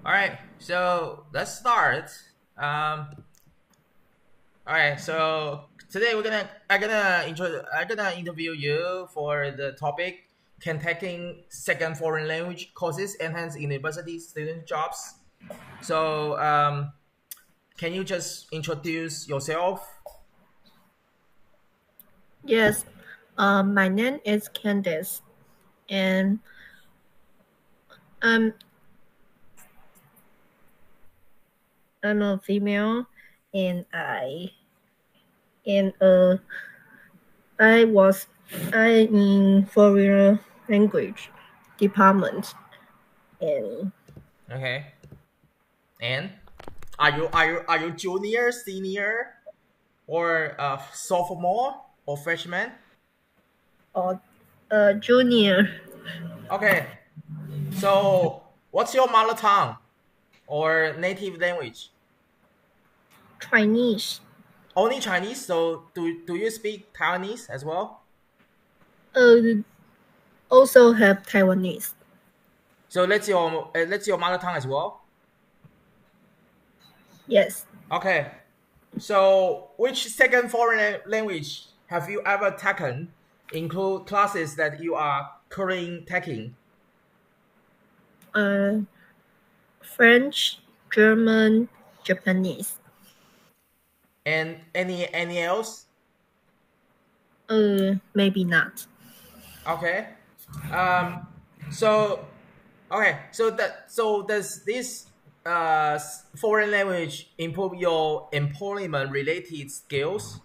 All right, so let's start. All right, so today I'm gonna interview you for the topic: Can taking second foreign language courses enhance university student jobs? So, can you just introduce yourself? Yes, my name is Candace, and I'm I'm a female, and and I was I in foreign language department, and Okay, and are you junior, senior, or sophomore or freshman? or junior Okay, so what's your mother tongue or native language? Chinese. Only Chinese. So do you speak Taiwanese as well? Uh, also have Taiwanese. So that's your mother tongue as well. Yes. Okay. So which second foreign language have you ever taken? Include classes that you are currently taking, Uh, French, German, Japanese. and any else? Maybe not. Okay. Um. So okay. So does this foreign language improve your employment related skills?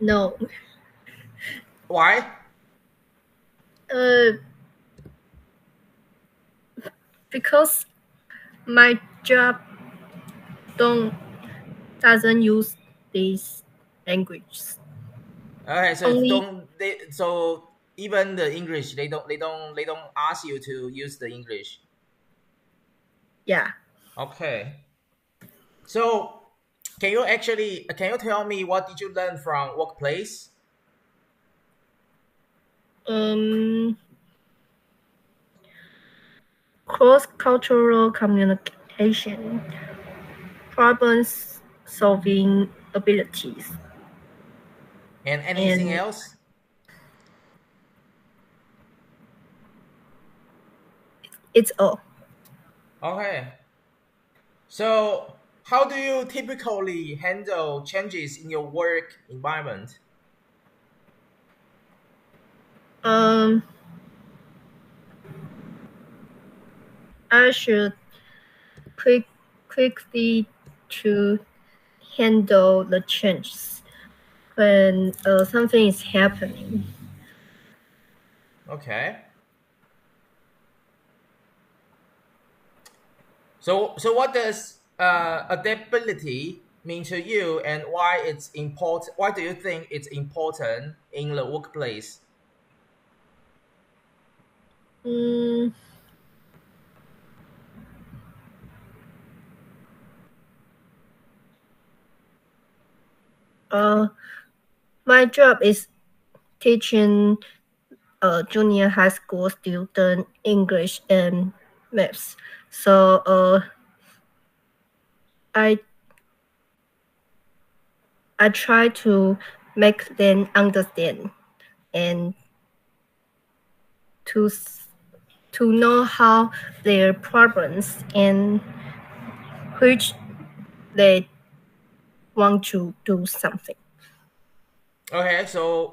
No. Why? Uh, because my job don't doesn't use these languages. Okay, so Only even the English they don't ask you to use the English. yeah. Okay. So can you tell me what did you learn from workplace? Um, Cross cultural communication, problem solving abilities, And anything and else? it's all. Okay. So how do you typically handle changes in your work environment? Um, I should quick quickly to handle the changes when something is happening. Okay. So what does adaptability mean to you, and why it's important? Why do you think it's important in the workplace? Mm, uh, my job is teaching junior high school student English and maths. So I I try to make them understand and to to know how their problems and which they want to do something. Okay, so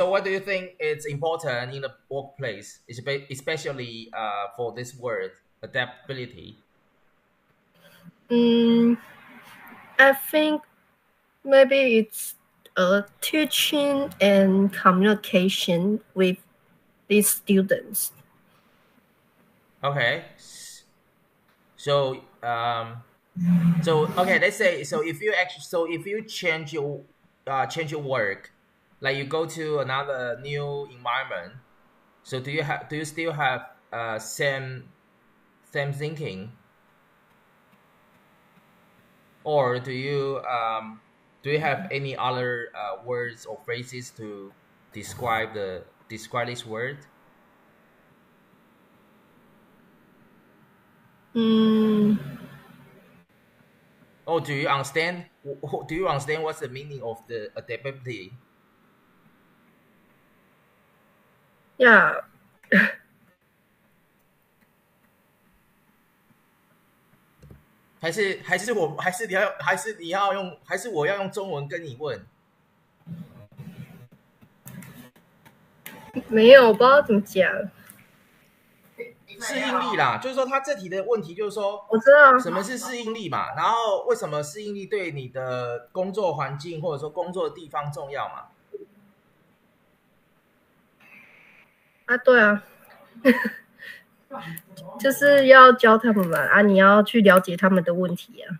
what do you think is important in the workplace, especially for this word adaptability? Mm, I think maybe it's teaching and communication with these students. Okay, so okay, let's say so if you change your work, like you go to another new environment. So do you still have same thinking, or do you have any other words or phrases to describe this word? 嗯， Or do you understand? Do you understand what's the meaning of the adaptability? 呀，还是我要用中文跟你问？没有，我不知道怎么讲。适应力啦，就是说他这题的问题就是说我知道什么是适应力嘛，然后为什么适应力对你的工作环境或者说工作的地方重要嘛？啊，对啊，就是要教他们嘛，啊，你要去了解他们的问题啊。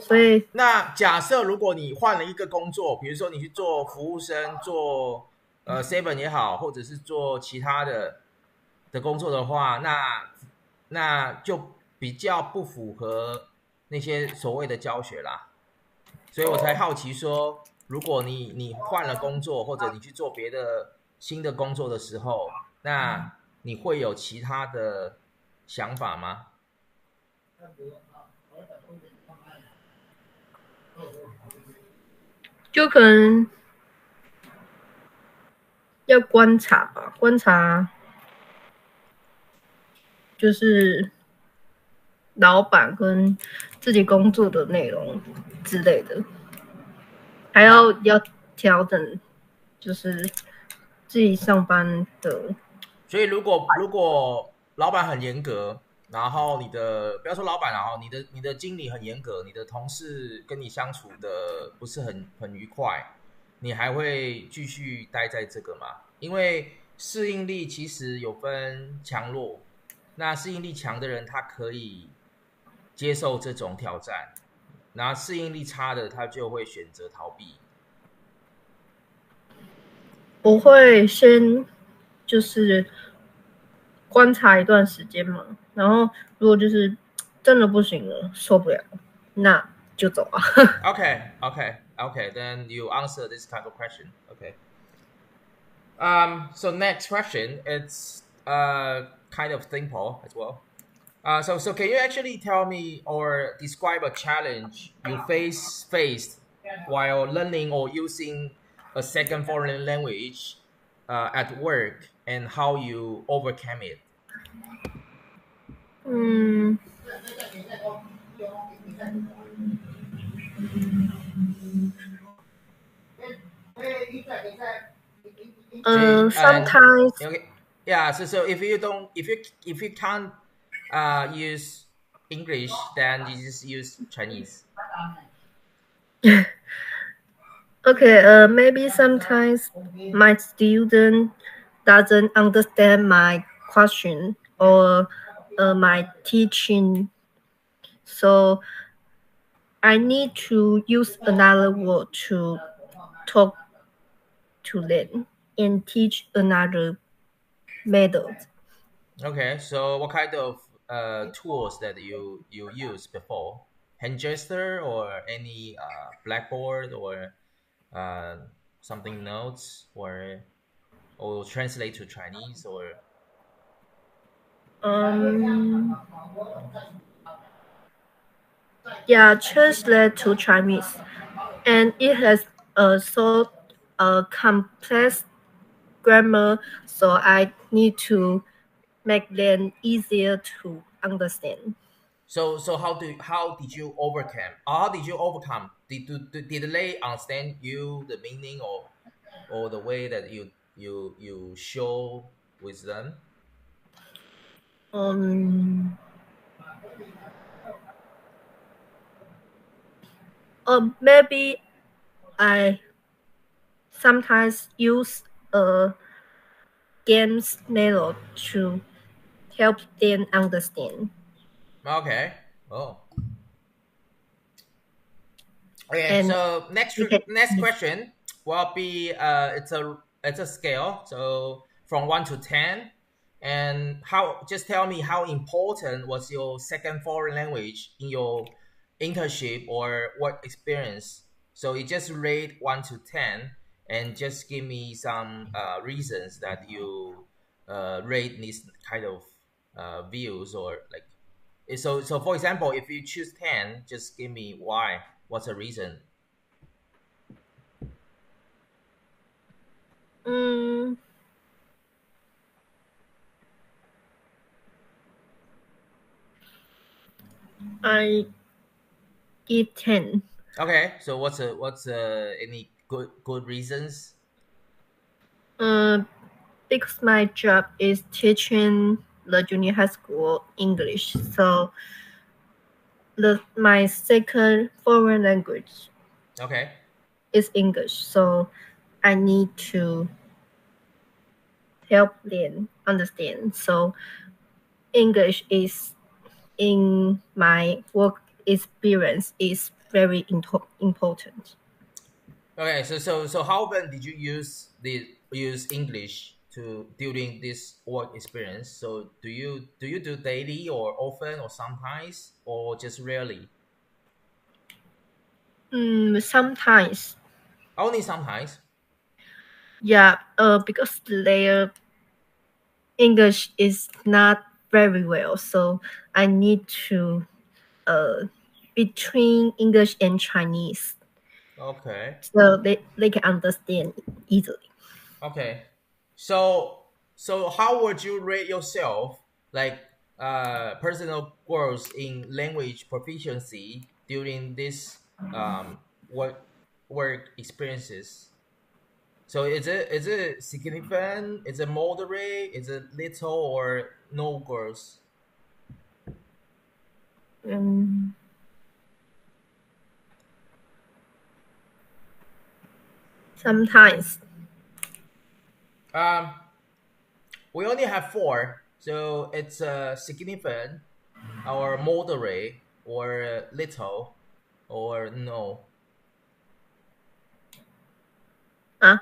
所以，那假设如果你换了一个工作，比如说你去做服务生，做seven 也好，或者是做其他的工作的话，那就比较不符合那些所谓的教学啦。所以我才好奇说，如果你换了工作，或者你去做别的新的工作的时候，那你会有其他的想法吗？就可能要观察吧，观察就是老板跟自己工作的内容之类的，还要调整，就是自己上班的。所以如果老板很严格，然后不要说老板，然后你的经理很严格，你的同事跟你相处的不是很愉快，你还会继续待在这个吗？因为适应力其实有分强弱，那适应力强的人他可以接受这种挑战，然后适应力差的他就会选择逃避。我会先就是观察一段时间嘛，然后如果就是真的不行了，受不了，那就走啊。Okay. Then you answer this kind of question. Okay. So next question, it's kind of simple as well. So can you actually tell me or describe a challenge you faced while learning or using a second foreign language at work and how you overcame it? 嗯，And sometimes okay, yeah. So if you can't use English, then you just use Chinese. okay, maybe sometimes my student doesn't understand my question or my teaching, so I need to use another word to talk to them and teach another method. Okay, so what kind of tools that you used before? Hand gesture or any blackboard or uh, something notes or translate to Chinese or Um, yeah, translate to Chinese, and it has so complex grammar, so I need to make them easier to understand. so how did you overcome? How did you overcome? Did they understand you the meaning or the way that you show with them? Um, or maybe I sometimes use a games method to help them understand. Okay. Oh. Okay, And so we can next question will be it's a scale, so from 1 to 10, and how just tell me how important was your second foreign language in your internship or work experience. So you just rate 1 to 10, and just give me some reasons that you rate these kind of views or like So for example, if you choose 10, just give me why. What's the reason? Mm, I give 10. Okay, so what's any good reasons? Uh, because my job is teaching the junior high school English, so my second foreign language Okay. is English, so I need to help them understand. So English is in my work experience is very important. Okay, so how often did you use English to during this work experience? So do you do daily or often or sometimes or just rarely? Sometimes, Only sometimes. yeah, because their English is not very well, so I need to between English and Chinese, Okay. so they can understand easily. Okay. So how would you rate yourself like personal growth in language proficiency during this work experiences? So is it significant? Is it moderate? Is it little or no growth? Um, Sometimes, Um, we only have four, so it's significant or moderate or little or no. 啊，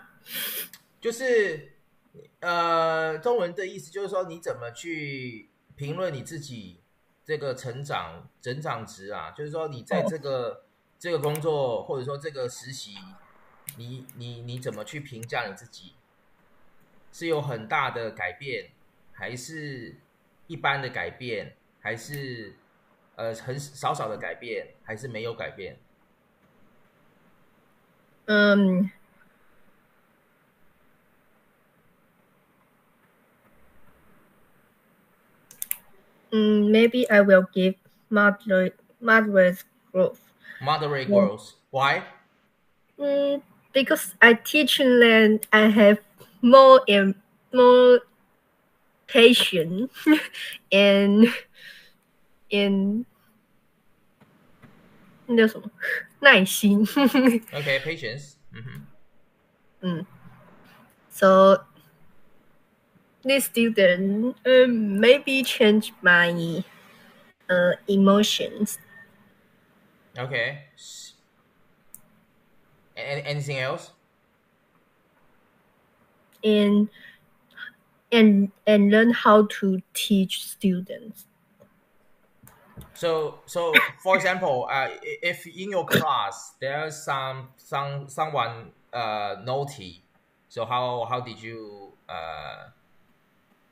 就是中文的意思就是说你怎么去评论你自己这个成长值啊，就是说你在哦，这个工作或者说这个实习，你怎么去评价你自己？是有很大的改变，还是一般的改变，还是很少的改变，还是没有改变？嗯 maybe I will give moderate growth. Moderate Yeah. growth. Why? Because I teach them, I have more and more patience and and 那叫什么耐心。Okay, patience. So this student maybe change my emotions Okay. Anything else? and and learn how to teach students. So for example, if in your class there's someone naughty, so how did you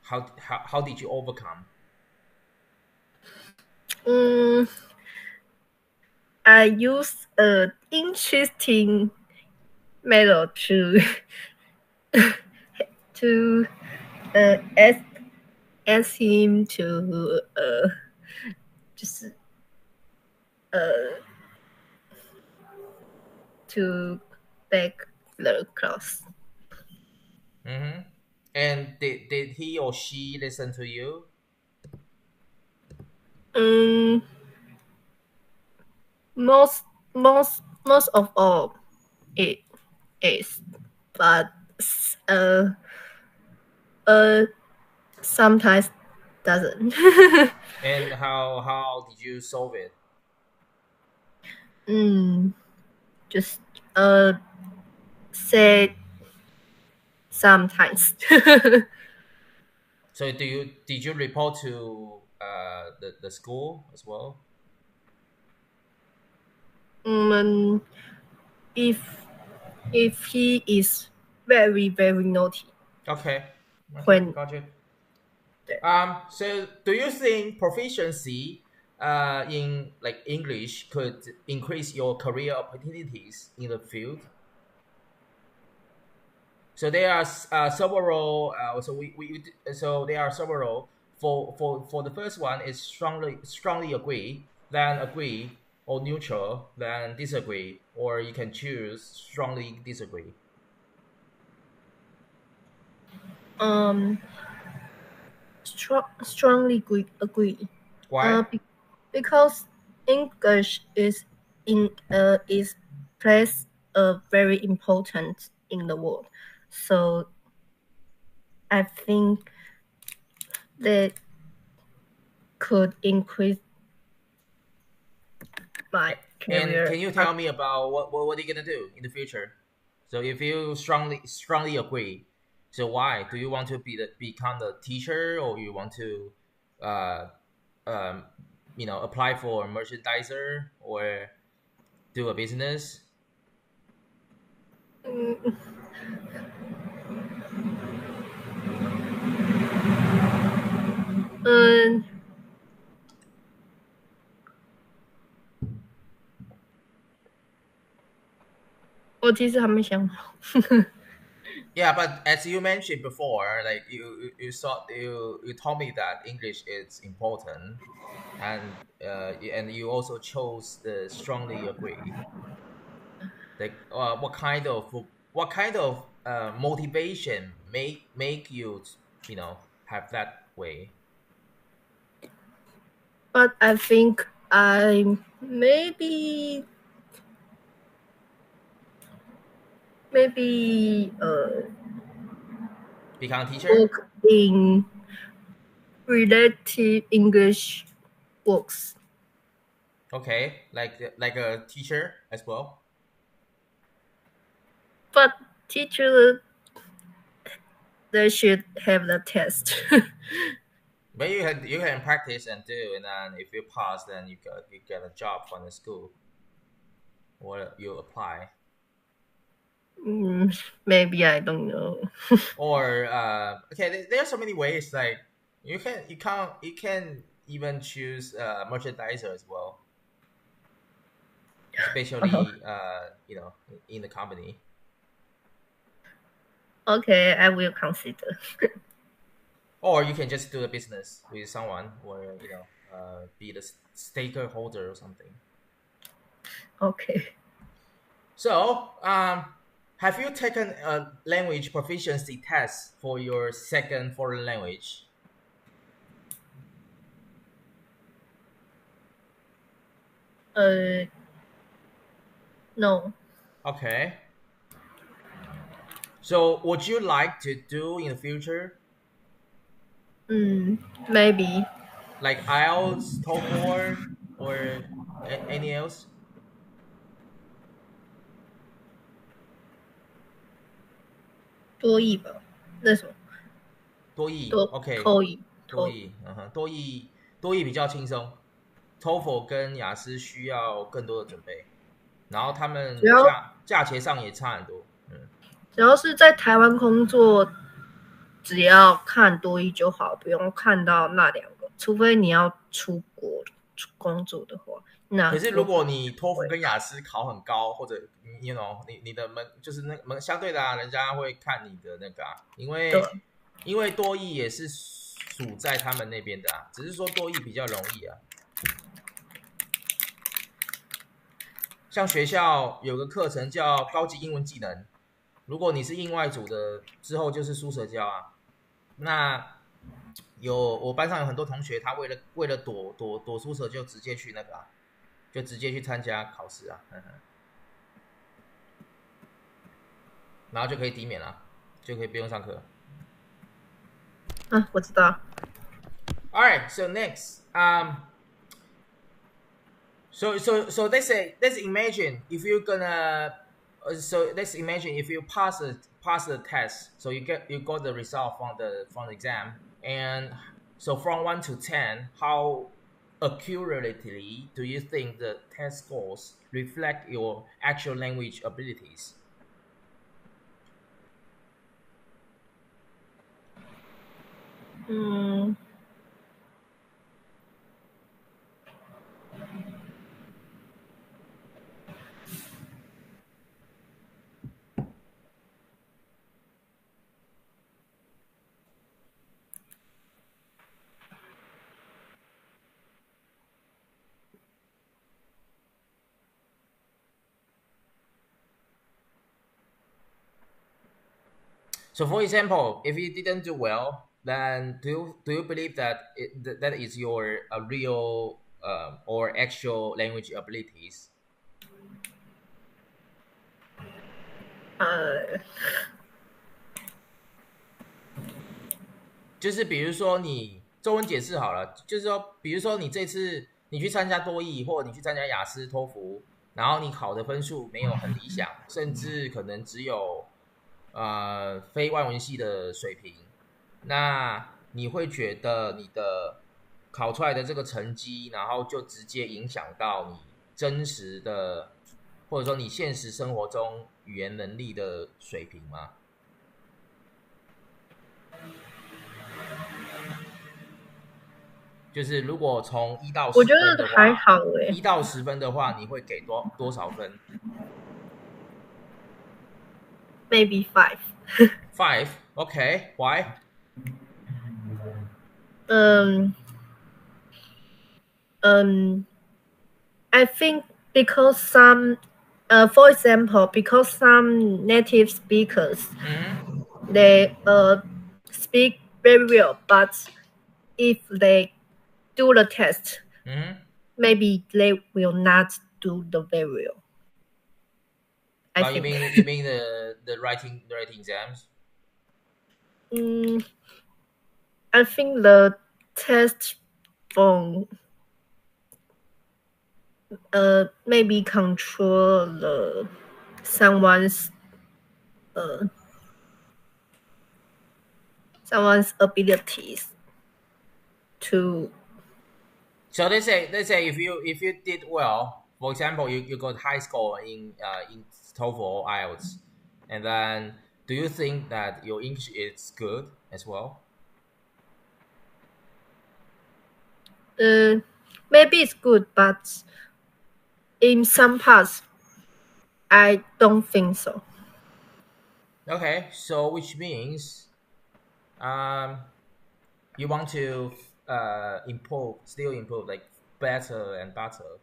how did you overcome? Um, I use a interesting method to to ask him to 就是to back the class. Mm-hmm. And did he or she listen to you? Um, most most of all it is, but uh uh sometimes doesn't. And how did you solve it? mm, just say sometimes. So did you report to the school as well? um, if he is very naughty Okay. Okay, when got you. So do you think proficiency in like English could increase your career opportunities in the field. So there are several. So there are several. For the first one is strongly agree, then agree, or neutral, then disagree, or you can choose strongly disagree. Um, strongly agree. Why? Because English is plays a very important in the world. So I think that could increase my And career. can you tell me about what are you gonna do in the future? So if you strongly agree, so why do you want to become the teacher, or you want to, uh, um, apply for a merchandiser or do a business? Mm, 嗯，我其实还没想好。Yeah, but as you mentioned before, like you told me that English is important, and you also chose the strongly agree. Like, what kind of motivation make you have that way? But I think I maybe Become a teacher? work in relative English books. Okay, like a teacher as well. But teacher they should have the test. But you can practice and do, and then if you pass, then you get a job from the school, or you apply. Maybe I don't know. Or okay, there are so many ways. Like you can even choose merchandiser as well, especially in the company. Okay, I will consider. Or you can just do a business with someone, or be the stakeholder or something. Okay. So have you taken a language proficiency test for your second foreign language? Uh, no. Okay. So would you like to do in the future, Maybe like IELTS, TOEFL, or any else? 多译吧？那什么多译多，OK，口译多译，多译比较轻松，TOEFL 跟雅思需要更多的准备，然后他们只要价钱上也差很多，只要是在台湾工作，只要看多译就好，不用看到那两个，除非你要出国工作的话，那可是如我可能果你托福就不会。跟雅思考很高，或者你的门就是那门相对的啊，人家会看你的那个啊，因对，为多益也是属在他们那边的啊，只是说多益比较容易啊。像学校有个课程叫高级英文技能，如果你是印外组的，之后就是书社交啊。那我班上有很多同学，他为了躲书社，就直接去那个啊，就直接去参加考试啊，然后就可以抵免了，就可以不用上课。啊，我知道。All right, so next, so let's imagine if you're gonna, so let's imagine if you pass the test, so you got the result from the exam, and so from 1 to 10, how accurately do you think the test scores reflect your actual language abilities? 嗯， So, for example, if you didn't do well, then do you believe that that is your real or actual language abilities? 呃，就是比如说你中文解释好了，就是说，比如说你这次你去参加多益，或你去参加雅思、托福，然后你考的分数没有很理想，甚至可能只有非外文系的水平，那你会觉得你的考出来的这个成绩，然后就直接影响到你真实的，或者说你现实生活中语言能力的水平吗？就是如果从一到我觉十分得还的话，好诶1到10分的话，你会给多少分，maybe 5。？5. Okay. Why? 嗯嗯，I think because for example, because some native speakers 嗯 they speak very well, but if they do the test, 嗯 maybe they will not do the very well. I But you think. mean you mean the writing exams? I think the test from maybe control someone's uh someone's abilities to. So let's say if you did well, for example, you got high score in TOEFL or IELTS, and then do you think that your English is good as well? Maybe it's good, but in some parts I don't think so. Okay, so which means um you want to still improve, like better and better.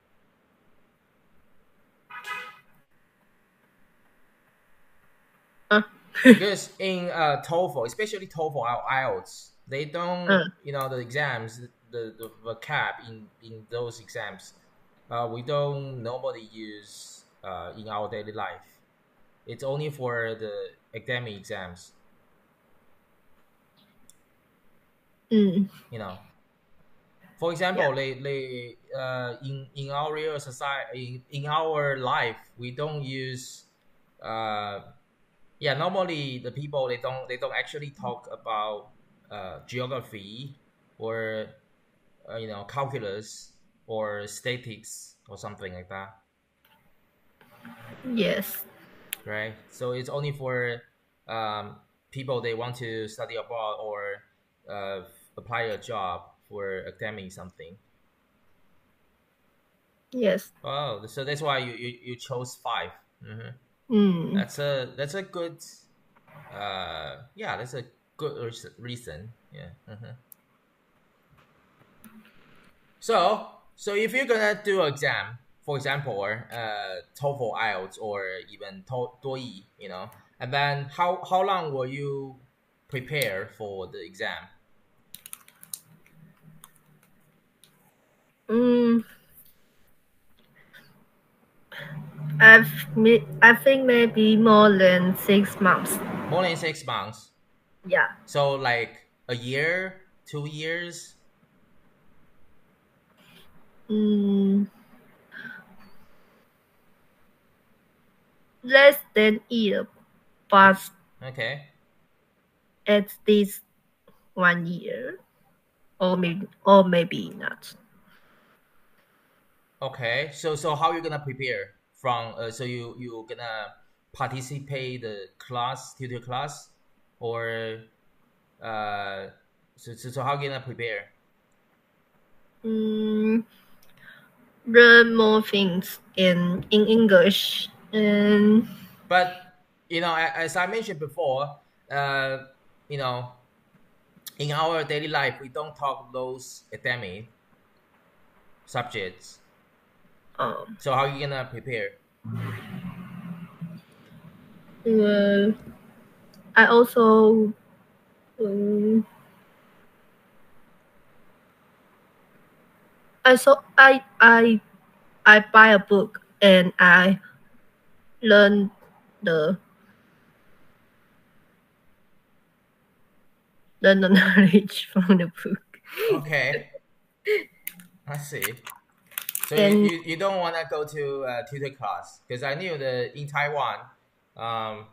Uh, Because in TOEFL, especially TOEFL or IELTS, they don't, uh, the exams, the vocab in those exams, we don't normally use in our daily life. It's only for the academic exams, mm, you know. For yeah. example, in our real society, in our life, we don't use uh, yeah, normally the people they don't actually talk about geography or calculus or statistics or something like that, Yes. right? So it's only for um, people they want to study abroad or uh, apply a job for academic something. Yes. Oh, so that's why you chose 5. Hmm. Mm, That's a good yeah, that's a good reason. Yeah. Hmm. So if you're gonna do an exam, for example, TOEFL, IELTS, or even TOEIC, and then how long will you prepare for the exam? mm, I think maybe more than 6 months. More than 6 months. Yeah. So like a year, 2 years. Mm, less than a year, but Okay. at least 1 year, or maybe not. Okay. So how you gonna prepare from? So you gonna participate the class, tutor class, or uh, so how you gonna prepare? Mm, learn more things in English and But as I mentioned before, uh, you know, in our daily life, we don't talk those academic subjects. um, So how you gonna prepare? uh, I also I buy a book and I learn the knowledge from the book. Okay, I see. So And you don't want to go to tutor class because I knew that in Taiwan, um,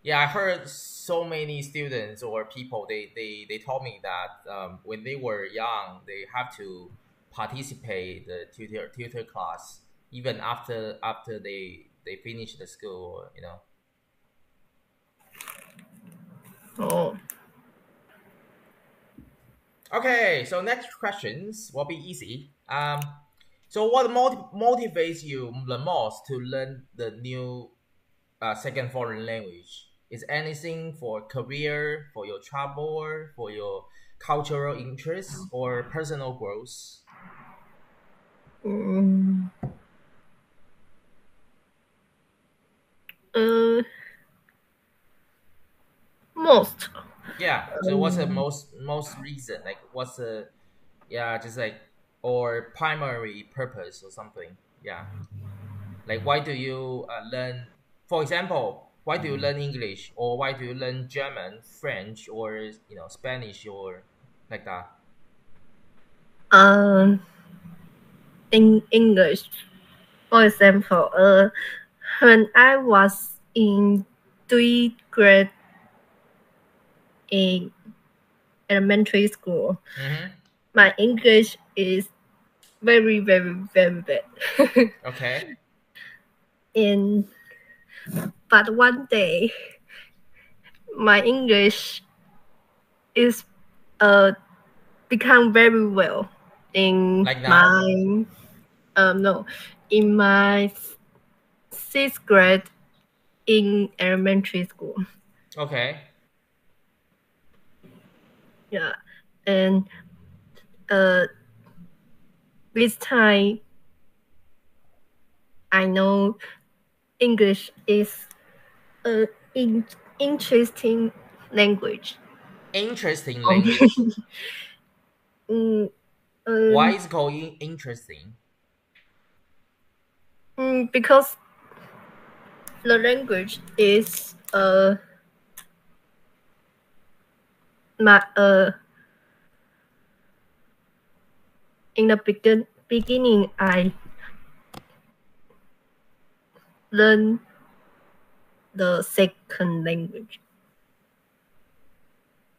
yeah, I heard so many students or people they told me that when they were young they have to participate the tutor class even after they finish the school, you know. oh, Okay, so next questions will be easy. So what motivates you the most to learn the new second foreign language? Is anything for career, for your travel, for your cultural interests, or personal growth? mm, uh, most. Yeah. So what's the most reason? Like what's the yeah just like or primary purpose or something? Yeah. Like why do you learn? For example, why do you learn English, or why do you learn German, French, or Spanish, or like that? Um, in English, for example, when I was in 3th grade in elementary school, Mm-hmm. my English is very, very, very bad. Okay. and but one day, my English is uh become very well in Like now? my no in my 6th grade in elementary school. Okay. Yeah, and uh this time I know English is a interesting language. Interesting language. mm, Why um, is it called interesting? because the language is my in the beginning I learn the second language.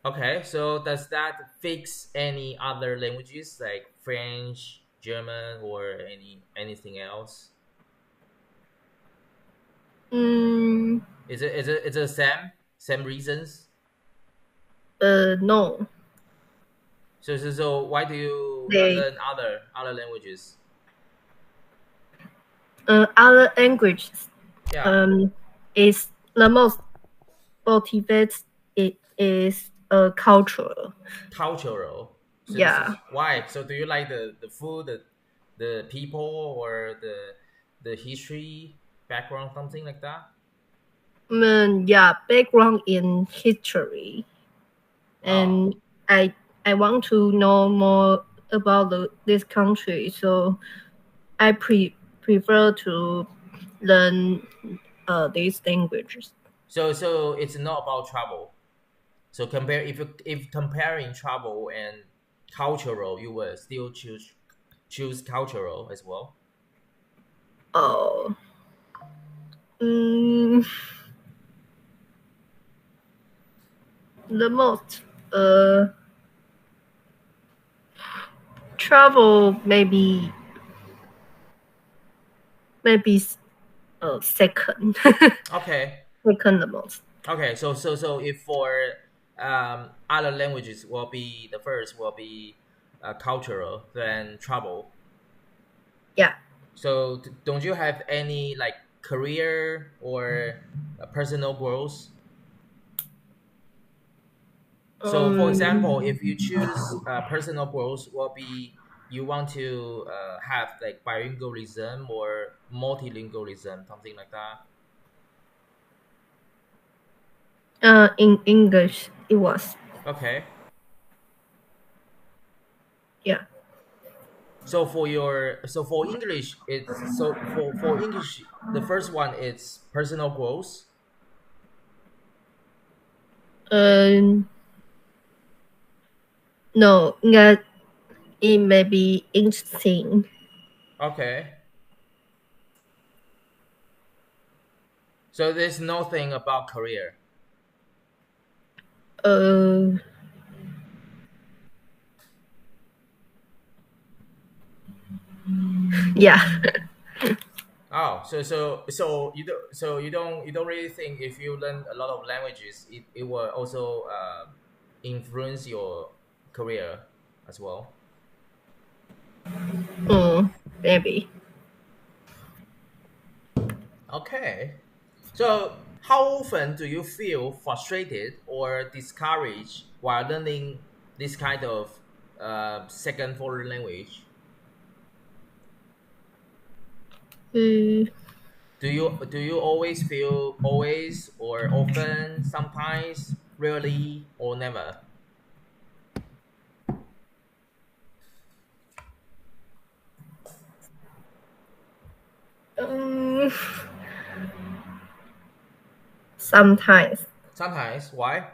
Okay, so does that fix any other languages like French, German, or anything else? Mm, Is it the same reasons? no, So why do you they learn other languages? other languages Yeah, um is the most motivates it is cultural. cultural. So Yeah. why? So do you like the food, the people, or the history background, something like that? Yeah, background in history, Oh, and I I want to know more about this country, so I prefer to learn these languages. so it's not about travel. So if comparing travel and cultural, you will still choose cultural as well. Oh, mm, the most travel maybe second Okay, second the most. okay. So if for other languages will be the first will be cultural, then travel. Yeah. So don't you have any like career or personal growth? So, for example, Um. if you choose personal growth, will be you want to have like bilingualism or multilingualism, something like that. In English, it was. Okay. Yeah. So for English, it's for English, the first one is personal growth. No, 应该 it may be interesting. Okay. So there's nothing about career. Yeah. Oh, you don't really think if you learn a lot of languages, it will also influence your career as well. Maybe. Okay. So how often do you feel frustrated or discouraged while learning this kind of second foreign language? Mm, Do you always feel always or often, sometimes, rarely, or never? um, sometimes. Sometimes. Why?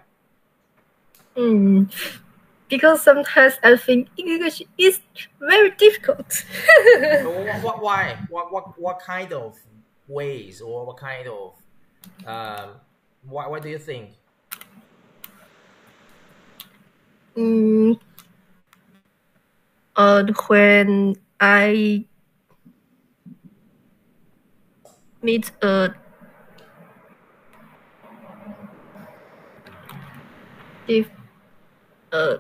Because sometimes I think English is very difficult. Why? What kind of ways or what kind of what do you think? mm, when I meet a diff, uh,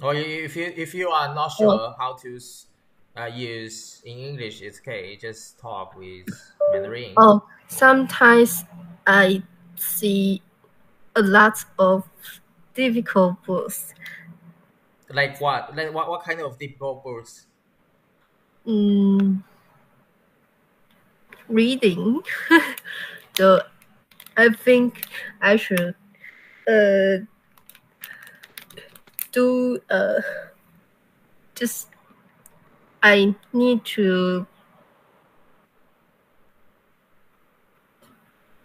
Or if you are not oh, sure how to use in English, it's okay. Just talk with Mandarin. sometimes I see a lot of difficult books. Like what? Like what kind of difficult books? Mm, reading. So I think I should uh do just I need to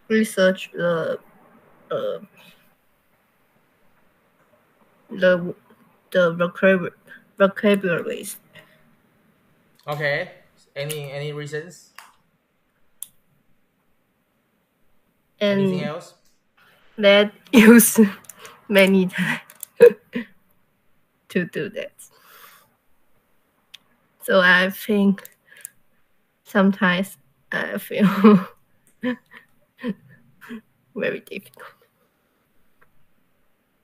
research uh the vocabularies Okay. Any reasons? Anything and else? that use many times to do that. So I think sometimes I feel very difficult.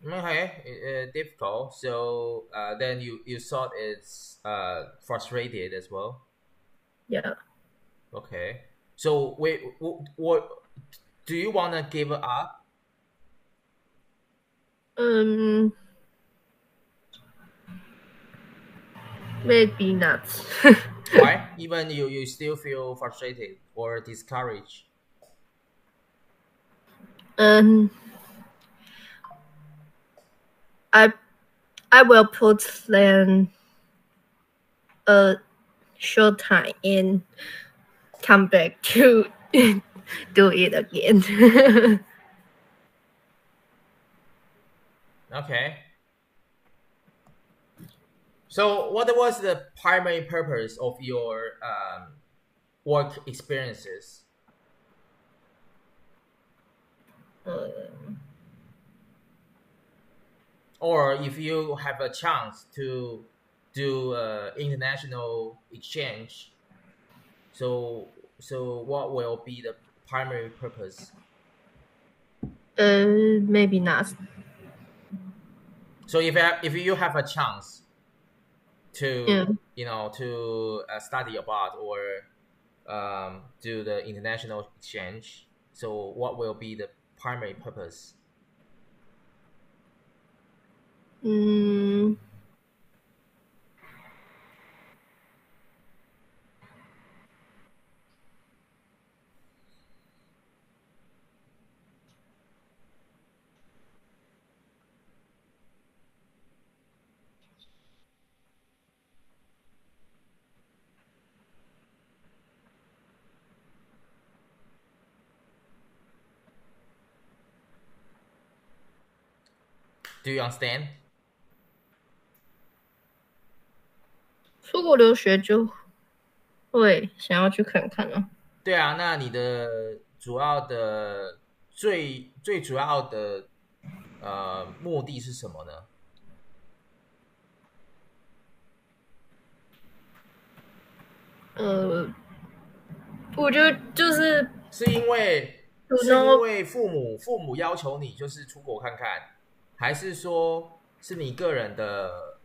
Okay, difficult. So then you thought it's frustrated as well. Yeah. Okay. So wait, what do you wanna give up? Um, maybe not. Why? Even you still feel frustrated or discouraged. um, I I will put then a short time and come back to do it again. Okay. So what was the primary purpose of your work experiences? Or if you have a chance to do international exchange, so what will be the primary purpose? Maybe not. So if you have a chance to Yeah. to study abroad or do the international exchange, so what will be the primary purpose? Do you understand? 出国留学就会想要去看看啊。对啊，那你的主要的最主要的目的是什么呢？我觉得就是是因为 to 是因 know 为父母要求你就是出国看看，还是说是你个人的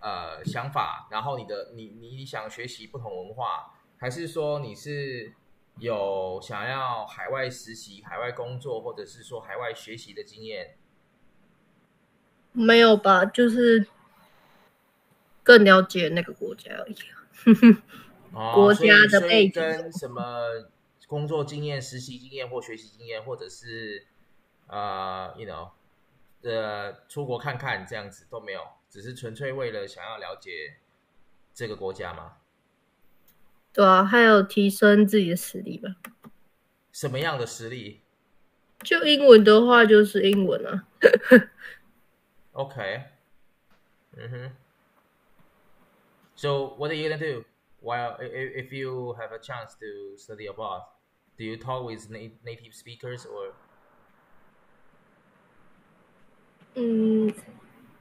想法，然后你想学习不同文化，还是说你是有想要海外实习、海外工作，或者是说海外学习的经验？没有吧，就是更了解那个国家而已。哦，国家所以的所以背景有跟什么工作经验、实习经验或学习经验，或者是you know 出国看看这样子都没有，只是纯粹为了想要了解这个国家吗？对啊，还有提升自己的实力吧。什么样的实力就英文的话，就是英文啊。？OK，嗯哼。So what are you gonna do? While if you have a chance to study abroad, do you talk with native speakers or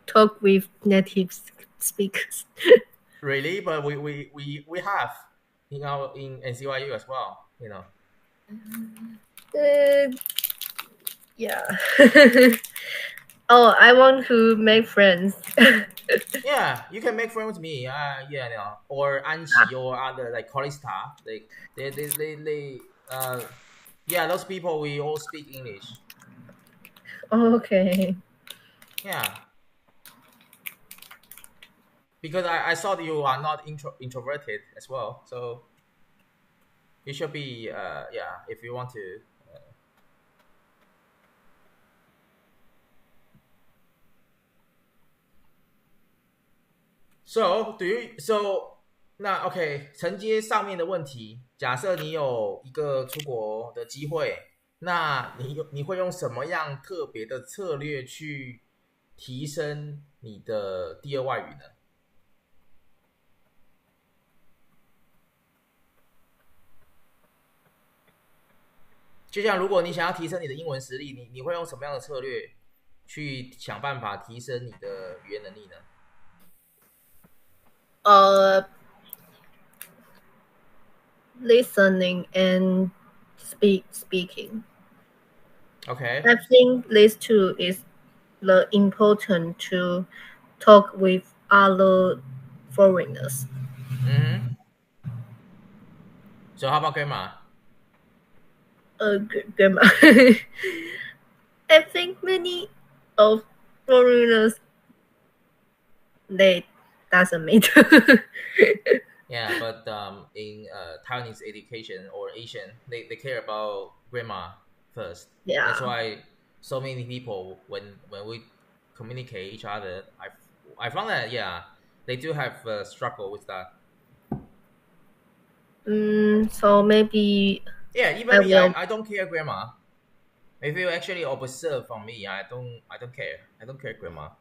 Talk with native speakers. really? But we have in NCYU as well. You know. uh, yeah. Oh, I want to make friends. Yeah, you can make friends with me. Yeah, you know, or Anchi or other like Korista. Yeah, those people we all speak English. Okay. Yeah, because I saw that you are not introverted as well, so you should be. Yeah, if you want to. So do you so 那 OK 承接上面的问题，假设你有一个出国的机会，那你会用什么样特别的策略去提升你的第二外语呢？就像如果你想要提升你的英文实力，你会用什么样的策略去想办法提升你的语言能力呢？Listening and speaking. OK，I think these two is the important to talk with other foreigners. 嗯哼，So how about grammar？Grammar. I think many of foreigners they doesn't matter. Yeah, but in Taiwanese education or Asian, they care about grammar first. That's Yeah. why so many people when we communicate each other, I found that yeah, they do have a struggle with that. So maybe Yeah, I even me, will. I don't care grammar. If you actually observe from me, I don't care. I don't care grammar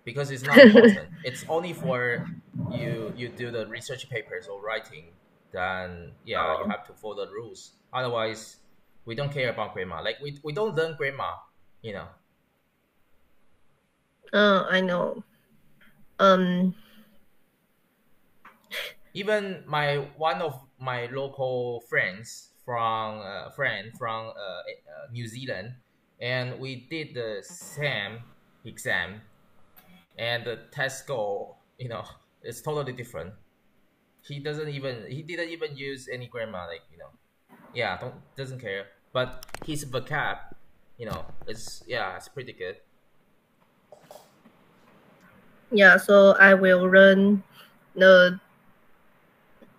because it's not important. It's only for you do the research papers or writing. Then yeah, you Oh, have to follow the rules. Otherwise, we don't care about grammar. Like we don't learn grammar. You know. I know. Um, Even my one of my local friends from New Zealand, and we did the same exam, and the test score, it's totally different. He didn't even use any grammar, like yeah, don't doesn't care. But his vocab, it's pretty good. yeah. So I will learn the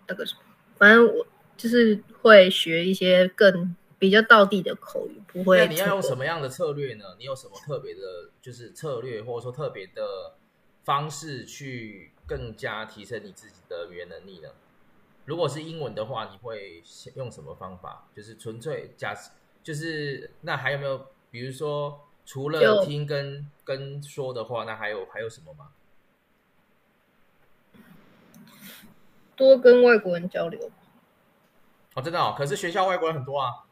那个什么，反正我就是会学一些更比较道地的口语，不那会出国。你要用什么样的策略呢？你有什么特别的，就是策略或者说特别的方式去更加提升你自己的语言能力呢？如果是英文的话，你会用什么方法？就是纯粹就是那还有没有，比如说除了听跟说的话，那还有什么吗？多跟外国人交流。哦，真的哦，可是学校外国人很多啊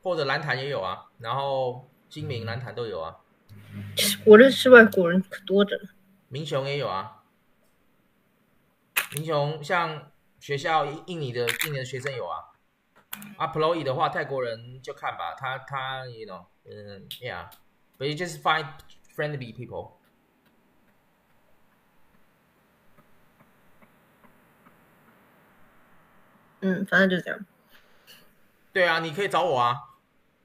或者蓝坛也有啊，然后新民、蓝坛都有啊，我认识外国人可多着呢。民雄也有啊，民雄像学校印尼的学生有啊，Ploy 的话泰国人就看吧，他yeah，but you just find friendly people。反正就这样。对啊，你可以找我啊，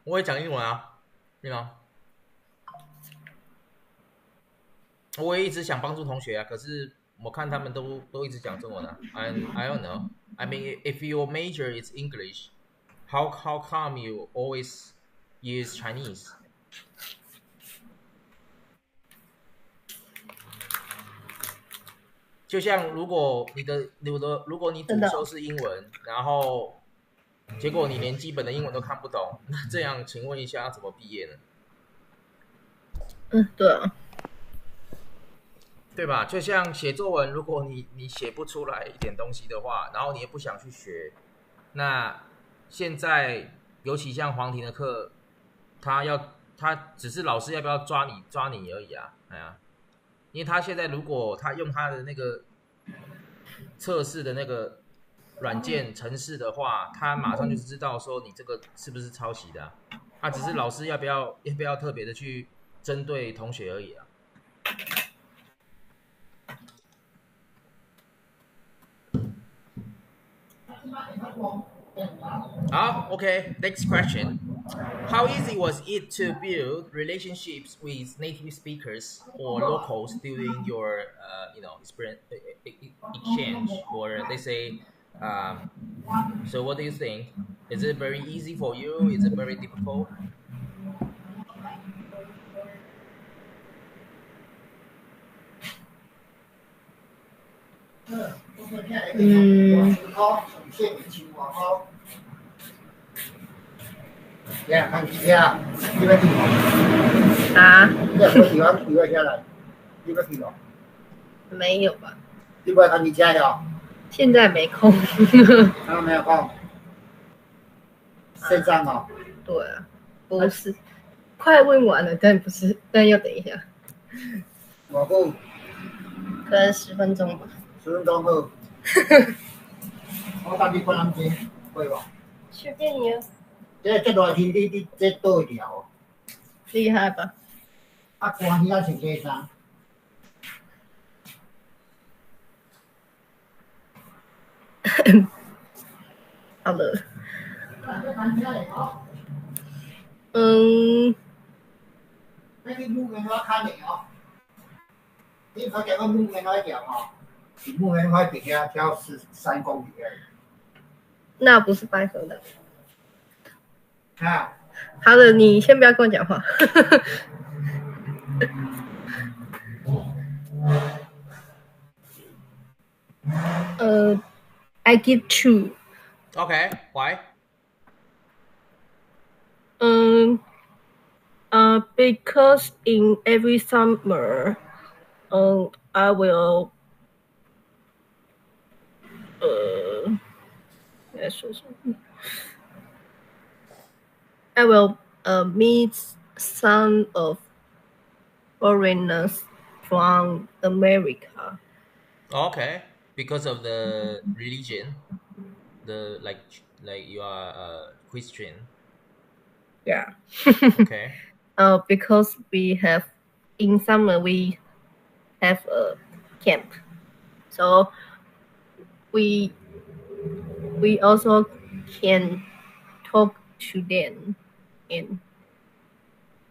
我会讲英文啊我也一直想帮助同学啊，可是我看他们都一直讲中文啊。I don't know. I mean, if your major is English, how come you always use Chinese? 就像如果你主修是英文，然后结果你连基本的英文都看不懂，那这样请问一下要怎么毕业呢？对啊。对吧？就像写作文，如果你写不出来一点东西的话，然后你也不想去学，那现在尤其像黄庭的课，他只是老师要不要抓你而已啊，因为他现在如果他用他的那个测试的那个软件程式的话，他马上就知道说你这个是不是抄袭的他只是老师要不要特别的去针对同学而已啊。Okay. Next question. How easy was it to build relationships with native speakers or locals during your, experience, exchange, or they say, so what do you think? Is it very easy for you? Is it very difficult? 没有吧？现在没空。没有空。线上哦。对啊，不是，快问完了，但不是，但要等一下。我不。可能10分钟吧。10分钟后。我等你关两间，会吧？随便你啊。这热天你这倒会调？厉害吧？寒天要穿加衫。好了。那你木棉我看你哦。你说这个木棉我调哦，木棉我底下挑13公里而已。那不是白河的。啊。好的，你先不要跟我讲话。I give 2. Okay. Why? Because in every summer, I will, 来说什么？ I will meet some of foreigners from America. Okay. Because of the religion, the like you are a Christian. Yeah. Okay. Because in summer we have a camp, so we also can talk to them and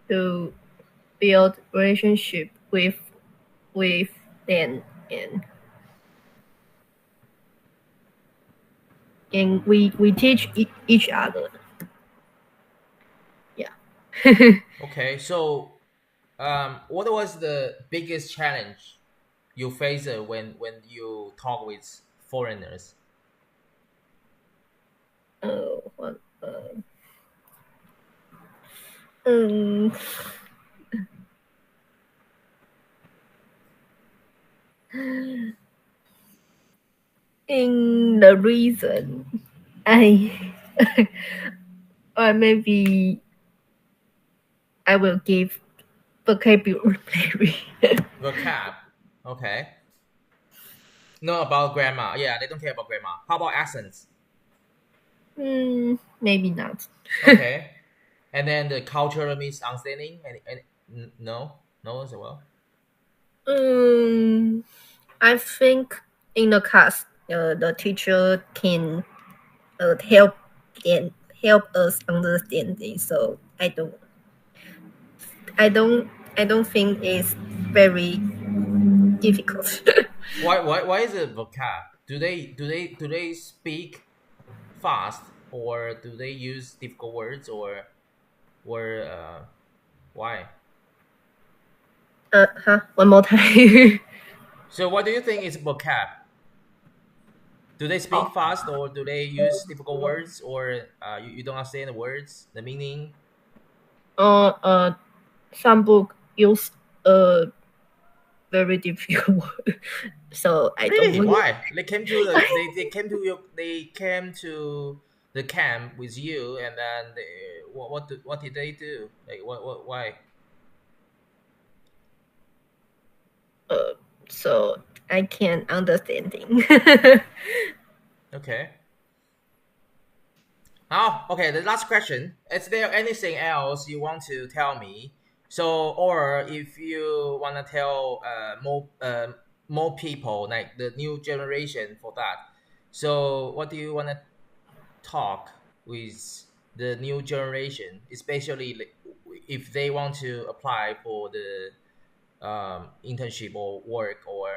to build relationship with them and we teach each other. Yeah. Okay. So, what was the biggest challenge you faced when you talk with foreigners? In the reason, I or maybe I will give vocabulary. Vocab. Okay. No, about grammar. Yeah, they don't care about grammar. How about accents? Maybe not. Okay. And then the cultural misunderstanding? No as well. I think in the class, the teacher can help us understand it. So I don't think it's very difficult. Why is it vocab? Do they speak fast, or do they use difficult words, or why? One more time. So what do you think is vocab? Do they speak fast, or do they use difficult words, or you don't understand the words, the meaning? Some book use very difficult word, so I Really? don't. Why? They came to the camp with you, and then what did they do? Like why? So I can't understanding. Okay. Oh, okay. The last question: is there anything else you want to tell me? So, or if you want to tell more people, like the new generation, for that. So, what do you want to talk with the new generation, especially if they want to apply for the internship or work, or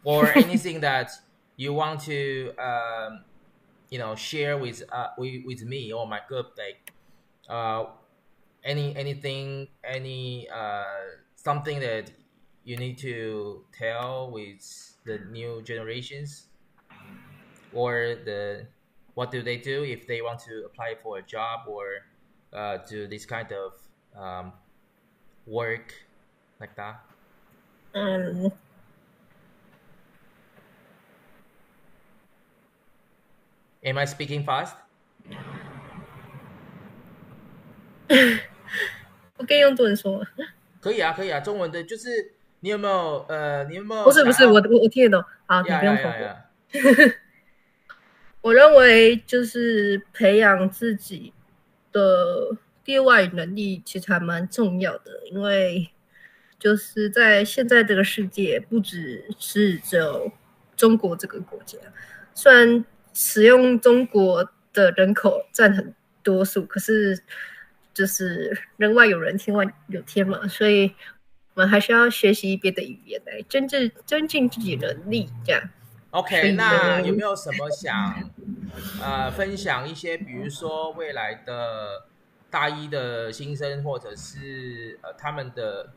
or anything that you want to share with me or my group, like anything, something that you need to tell with the new generations, or what do they do if they want to apply for a job, or do this kind of work, like that. Am I speaking fast? 我可以用中文说吗？可以啊，可以啊，中文的就是你有没有不是，我听得懂。好，你不用重复。我认为就是培养自己的第二外语能力其实还蛮重要的，因为就是在现在这个世界，不只是只有中国这个国家，虽然使用中国的人口占很多数，可是就是人外有人，天外有天嘛，所以我们还是要学习别的语言来增进自己的能力，这样。OK， 那有没有什么想分享一些，比如说未来的大一的新生，或者是他们的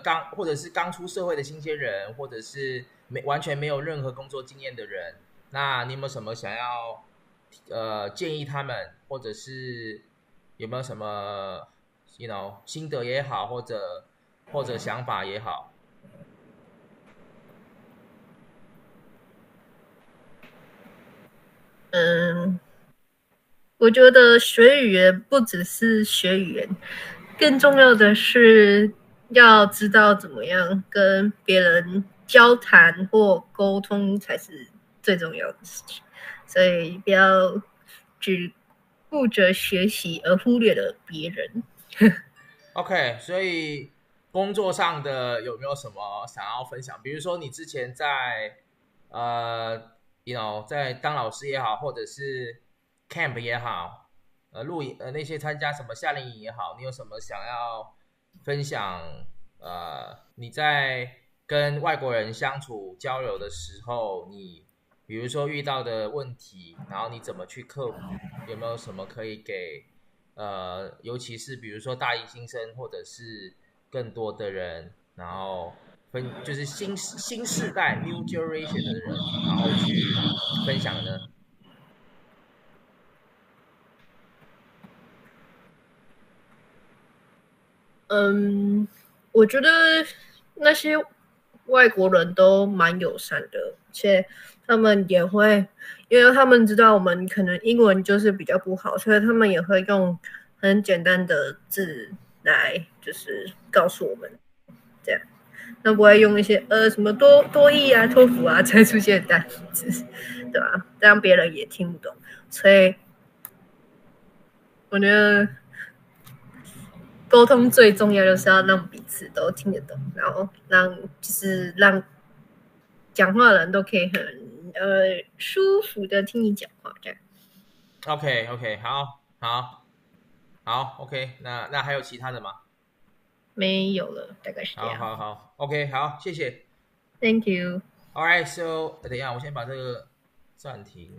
刚出社会的新鲜人，或者是完全没有任何工作经验的人，那你有没有什么想要建议他们，或者是有没有什么心得也好，或者想法也好？我觉得学语言不只是学语言，更重要的是要知道怎么样跟别人交谈或沟通才是最重要的事情，所以不要只顾着学习而忽略了别人。OK， 所以工作上的有没有什么想要分享？比如说你之前在在当老师也好，或者是 camp 也好，露营那些参加什么夏令营也好，你有什么想要分享？你在跟外国人相处交流的时候，你比如说遇到的问题，然后你怎么去克服？有没有什么可以给尤其是比如说大一新生，或者是更多的人，然后就是新世代 new generation 的人，然后去分享呢？我觉得那些外国人都蛮友善的，而且他们也会，因为他们知道我们可能英文就是比较不好，所以他们也会用很简单的字来就是告诉我们这样。那不会用一些什么多益啊、托福啊才出现的单词，对吧？这样别人也听不懂。所以我觉得沟通最重要就是要让彼此都听得懂，然后让讲话的人都可以很舒服的听你讲话，这样。OK， 好 OK， 那还有其他的吗？没有了，大概是这样。好 OK， 好，谢谢。 Thank you。 Alright， so 等一下，我先把这个暂停。